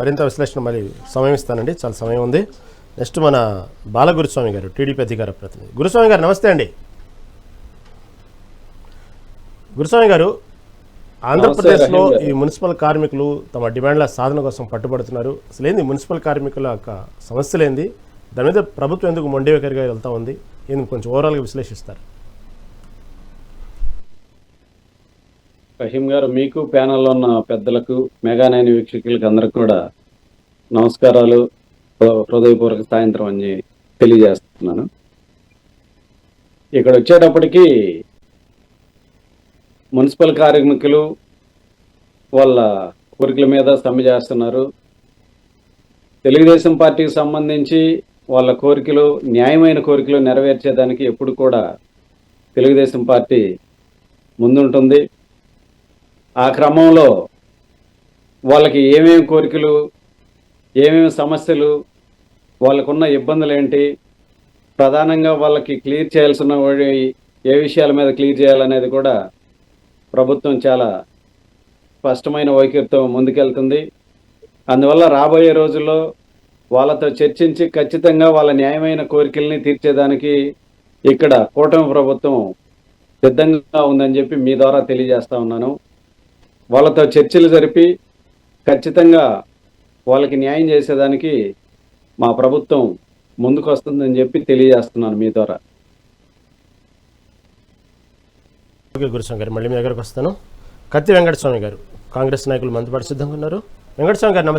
మరింత విశ్లేషణ మరి సమయం ఇస్తానండి, చాలా సమయం ఉంది. నెక్స్ట్ మన బాలగురుస్వామి గారు, టీడీపీ అధికార ప్రతినిధి. గురుస్వామి గారు నమస్తే అండి. గురుస్వామి గారు, ఆంధ్రప్రదేశ్లో ఈ మున్సిపల్ కార్మికులు తమ డిమాండ్ల సాధన కోసం పట్టుబడుతున్నారు. అసలు ఏంది మున్సిపల్ కార్మికుల యొక్క సమస్యలేంది, దాని మీద ప్రభుత్వం ఎందుకు మొండివైఖరిగా వెళ్తూ ఉంది, ఏంది కొంచెం ఓవరాల్గా విశ్లేషిస్తారు. రహీం గారు, మీకు ప్యానల్లో ఉన్న పెద్దలకు, మెగానైన్ వీక్షకులకు అందరికి కూడా నమస్కారాలు, హృదయపూర్వక సాయంత్రం అని తెలియజేస్తున్నాను. ఇక్కడ వచ్చేటప్పటికి మున్సిపల్ కార్మికులు వాళ్ళ కోరికల మీద సమ్మె చేస్తున్నారు. తెలుగుదేశం పార్టీకి సంబంధించి వాళ్ళ కోరికలు, న్యాయమైన కోరికలు నెరవేర్చేదానికి ఎప్పుడు కూడా తెలుగుదేశం పార్టీ ముందుంటుంది. ఆ క్రమంలో వాళ్ళకి ఏమేమి కోరికలు, ఏమేమి సమస్యలు, వాళ్ళకున్న ఇబ్బందులు ఏంటి, ప్రధానంగా వాళ్ళకి క్లియర్ చేయాల్సిన ఏ విషయాల మీద క్లియర్ చేయాలనేది కూడా ప్రభుత్వం చాలా స్పష్టమైన వైఖరితో ముందుకెళ్తుంది. అందువల్ల రాబోయే రోజుల్లో వాళ్ళతో చర్చించి ఖచ్చితంగా వాళ్ళ న్యాయమైన కోరికల్ని తీర్చేదానికి ఇక్కడ కూటమి ప్రభుత్వం సిద్ధంగా ఉందని చెప్పి మీ ద్వారా తెలియజేస్తా ఉన్నాను. వాళ్ళతో చర్చలు జరిపి ఖచ్చితంగా వాళ్ళకి న్యాయం చేసేదానికి మా ప్రభుత్వం ముందుకు వస్తుందని చెప్పి తెలియజేస్తున్నాను మీ ద్వారా. ఓకే గురుస్వామి గారు, మళ్ళీ మీ దగ్గరకు వస్తాను. కత్తి వెంకటస్వామి గారు, కాంగ్రెస్ నాయకులు మందుబాటు సిద్ధంగా ఉన్నారు. వెంకటస్వామి గారు నమస్తే.